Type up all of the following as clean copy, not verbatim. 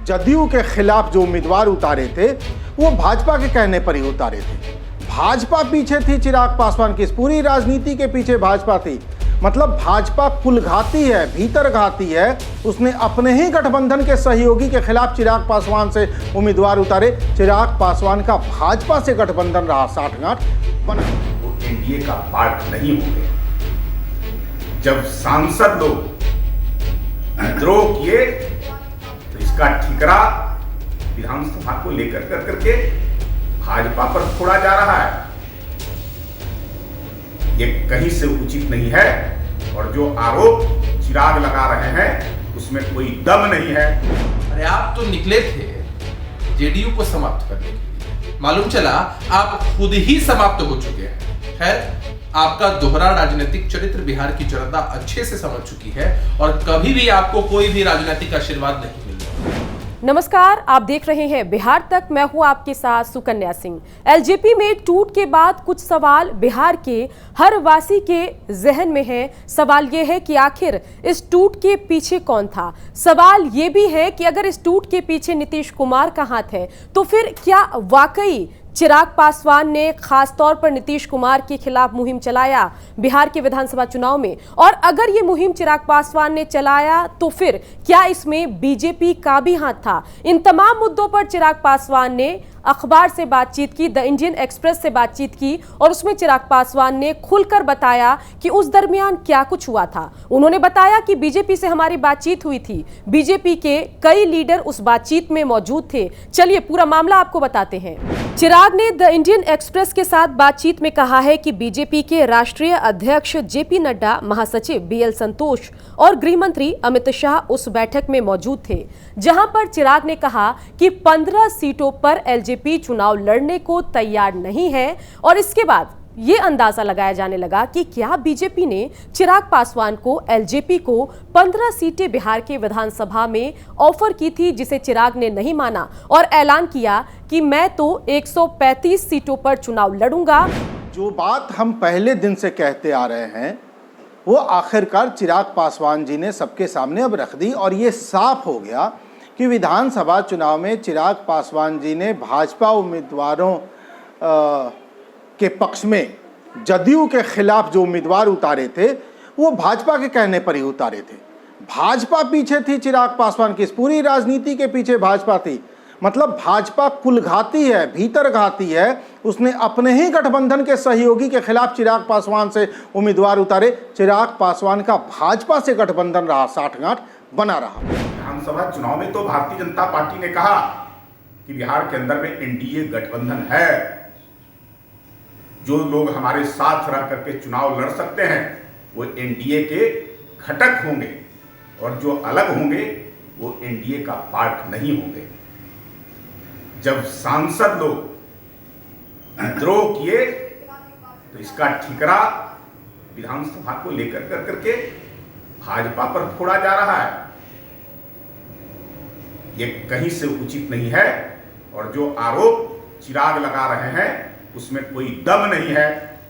जदयू के खिलाफ जो उम्मीदवार उतारे थे वो भाजपा के कहने पर ही उतारे थे। भाजपा पीछे थी चिराग पासवान की, इस पूरी राजनीति के पीछे भाजपा थी। मतलब भाजपा कुलघाती है, भीतर घाती है। उसने अपने ही गठबंधन के सहयोगी के खिलाफ चिराग पासवान से उम्मीदवार उतारे। चिराग पासवान का भाजपा से गठबंधन रहा, साठगांठ बना। वो एनडीए का पार्ट नहीं होंगे। जब सांसद लोग विद्रोह किए तो इसका ठिकरा विधानसभा को लेकर करके भाजपा पर फोड़ा जा रहा है। ये कहीं से उचित नहीं है और जो आरोप चिराग लगा रहे हैं उसमें कोई दम नहीं है। अरे आप तो निकले थे जेडीयू को समाप्त करने के लिए, मालूम चला आप खुद ही समाप्त हो चुके हैं। खैर, आपका दोहरा राजनीतिक चरित्र बिहार की जनता अच्छे से समझ चुकी है और कभी भी आपको कोई भी राजनीतिक आशीर्वाद नहीं मिलेगा। नमस्कार, आप देख रहे हैं बिहार तक। मैं हूं आपके साथ सुकन्या सिंह। एलजेपी में टूट के बाद कुछ सवाल बिहार के हर वासी के जहन में है। सवाल यह है कि आखिर इस टूट के पीछे कौन था। सवाल यह भी है कि अगर इस टूट के पीछे नीतीश कुमार का हाथ है तो फिर क्या वाकई चिराग पासवान ने खास तौर पर नीतीश कुमार के खिलाफ मुहिम चलाया बिहार के विधानसभा चुनाव में? और अगर ये मुहिम चिराग पासवान ने चलाया तो फिर क्या इसमें बीजेपी का भी हाथ था? इन तमाम मुद्दों पर चिराग पासवान ने अखबार से बातचीत की, द इंडियन एक्सप्रेस से बातचीत की और उसमें चिराग पासवान ने खुलकर बताया कि उस दरमियान क्या कुछ हुआ था। उन्होंने बताया कि बीजेपी से हमारी बातचीत हुई थी, बीजेपी के कई लीडर उस बातचीत में मौजूद थे। चलिए पूरा मामला आपको बताते हैं। चिराग ने द इंडियन एक्सप्रेस के साथ बातचीत में कहा है कि बीजेपी के राष्ट्रीय अध्यक्ष जेपी नड्डा, महासचिव बीएल संतोष और गृह मंत्री अमित शाह उस बैठक में मौजूद थे, जहां पर चिराग ने कहा कि 15 सीटों पर एलजेपी चुनाव लड़ने को तैयार नहीं है। और इसके बाद ये अंदाजा लगाया जाने लगा कि क्या बीजेपी ने चिराग पासवान को, एलजेपी को 15 सीटें बिहार के विधानसभा में ऑफर की थी, जिसे चिराग ने नहीं माना और ऐलान किया कि मैं तो 135 सीटों पर चुनाव लड़ूंगा। जो बात हम पहले दिन से कहते आ रहे हैं वो आखिरकार चिराग पासवान जी ने सबके सामने अब रख दी और ये साफ हो गया कि विधानसभा चुनाव में चिराग पासवान जी ने भाजपा उम्मीदवारों के पक्ष में जदयू के खिलाफ जो उम्मीदवार उतारे थे वो भाजपा के कहने पर ही उतारे थे। भाजपा पीछे थी चिराग पासवान की, इस पूरी राजनीति के पीछे भाजपा थी। मतलब भाजपा कुलघाती है, भीतर घाती है। उसने अपने ही गठबंधन के सहयोगी के खिलाफ चिराग पासवान से उम्मीदवार उतारे। चिराग पासवान का भाजपा से गठबंधन रहा, साठगांठ बना रहा। विधानसभा चुनाव में तो भारतीय जनता पार्टी ने कहा कि बिहार के अंदर में एनडीए गठबंधन है, जो लोग हमारे साथ रह करके चुनाव लड़ सकते हैं वो एनडीए के घटक होंगे और जो अलग होंगे वो एनडीए का पार्ट नहीं होंगे। जब सांसद लोग विद्रोह किए तो इसका ठिकरा विधानसभा को लेकर करके भाजपा पर फोड़ा जा रहा है। ये कहीं से उचित नहीं है और जो आरोप चिराग लगा रहे हैं उसमें कोई दम नहीं है।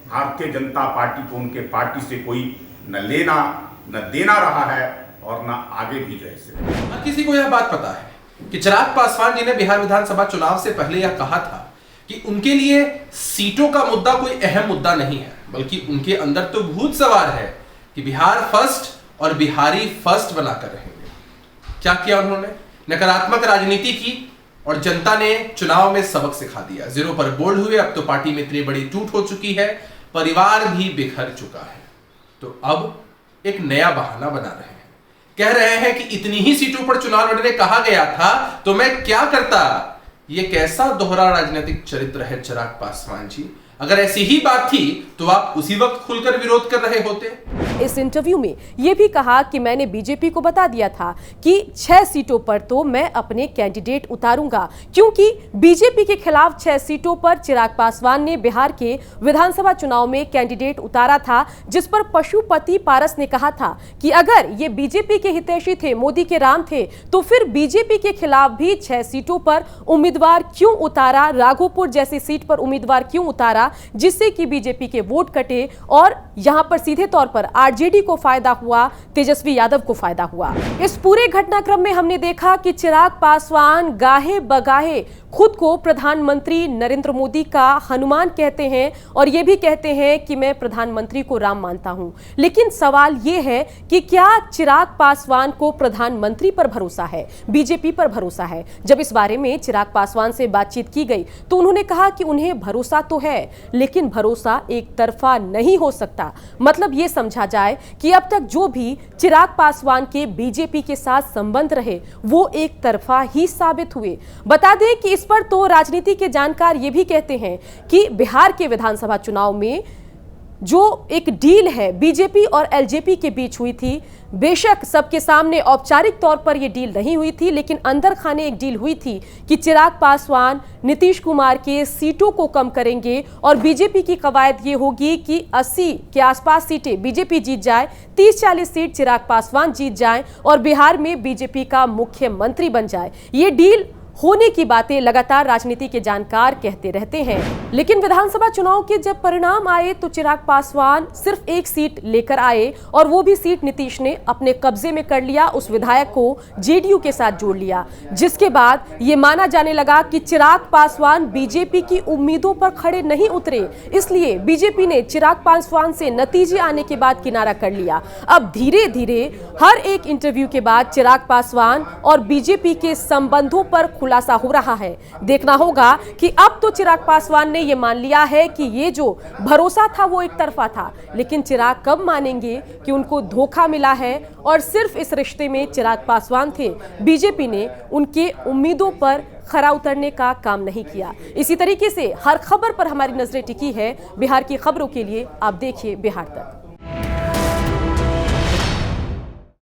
भारतीय जनता पार्टी को उनके पार्टी से कोई न लेना न देना रहा है और न आगे भी जैसे। हर किसी को यह बात पता है कि चिराग पासवान जी ने बिहार विधानसभा चुनाव से पहले यह कहा था कि उनके लिए सीटों का मुद्दा कोई अहम मुद्दा नहीं है, बल्कि उनके अंदर तो भूत सवार है कि बिहार फर्स्ट और बिहारी फर्स्ट बनाकर रहेंगे। क्या किया उन्होंने? नकारात्मक राजनीति की और जनता ने चुनाव में सबक सिखा दिया। जीरो पर बोल्ड हुए। अब तो पार्टी में इतनी बड़ी टूट हो चुकी है, परिवार भी बिखर चुका है, तो अब एक नया बहाना बना रहे हैं। कह रहे हैं कि इतनी ही सीटों पर चुनाव लड़ने कहा गया था तो मैं क्या करता। ये कैसा दोहरा राजनीतिक चरित्र है चिराग पासवान जी? अगर ऐसी ही बात थी तो आप उसी वक्त खुलकर विरोध कर रहे होते। इस इंटरव्यू में यह भी कहा कि मैंने बीजेपी को बता दिया था कि 6 सीटों पर तो मैं अपने कैंडिडेट उतारूंगा, क्योंकि बीजेपी के खिलाफ 6 सीटों पर चिराग पासवान ने बिहार के विधानसभा चुनाव में कैंडिडेट उतारा था, जिस पर पशुपति पारस ने कहा था कि अगर ये बीजेपी के हितैषी थे, मोदी के राम थे, तो फिर बीजेपी के खिलाफ भी 6 सीटों पर उम्मीदवार क्यों उतारा, राघोपुर जैसी सीट पर उम्मीदवार क्यों उतारा। दिया, जिससे कि बीजेपी के वोट कटे और यहां पर सीधे तौर पर आरजेडी को फायदा हुआ, तेजस्वी यादव को फायदा हुआ। इस पूरे घटनाक्रम में हमने देखा कि चिराग पासवान गाहे बगाहे खुद को प्रधानमंत्री नरेंद्र मोदी का हनुमान कहते हैं और यह भी कहते हैं कि मैं प्रधानमंत्री को राम मानता हूं। लेकिन सवाल यह है कि क्या चिराग पासवान को प्रधानमंत्री पर भरोसा है, बीजेपी पर भरोसा है? जब इस बारे में चिराग पासवान से बातचीत की गई तो उन्होंने कहा कि उन्हें भरोसा तो है, लेकिन भरोसा एक तरफा नहीं हो सकता। मतलब यह समझा जाए कि अब तक जो भी चिराग पासवान के बीजेपी के साथ संबंध रहे वो एक तरफा ही साबित हुए। बता दें कि इस पर तो राजनीति के जानकार ये भी कहते हैं कि बिहार के विधानसभा चुनाव में जो एक डील है बीजेपी और एलजेपी के बीच हुई थी, बेशक सबके सामने औपचारिक तौर पर यह डील नहीं हुई थी, लेकिन अंदर खाने एक डील हुई थी कि चिराग पासवान नीतीश कुमार के सीटों को कम करेंगे और बीजेपी की कवायद ये होगी कि 80 के आसपास सीटें बीजेपी जीत जाए, 30-40 सीट चिराग पासवान जीत जाएं और बिहार में बीजेपी का मुख्यमंत्री बन जाए। ये डील होने की बातें लगातार राजनीति के जानकार कहते रहते हैं। लेकिन विधानसभा चुनाव के जब परिणाम आए तो चिराग पासवान सिर्फ एक सीट लेकर आए और वो भी सीट नीतीश ने अपने कब्जे में कर लिया, उस विधायक को जेडीयू के साथ जोड़ लिया, जिसके बाद ये माना जाने लगा कि चिराग पासवान बीजेपी की उम्मीदों पर खड़े नहीं उतरे, इसलिए बीजेपी ने चिराग पासवान से नतीजे आने के बाद किनारा कर लिया। अब धीरे धीरे हर एक इंटरव्यू के बाद चिराग पासवान और बीजेपी के संबंधों पर खुलासा हो रहा है। देखना होगा कि अब तो चिराग पासवान ने यह मान लिया है कि ये जो भरोसा था वो एक तरफा था, लेकिन चिराग कब मानेंगे कि उनको धोखा मिला है और सिर्फ इस रिश्ते में चिराग पासवान थे, बीजेपी ने उनके उम्मीदों पर खरा उतरने का काम नहीं किया। इसी तरीके से हर खबर पर हमारी नजरें टिकी है। बिहार की खबरों के लिए आप देखिए बिहार तक।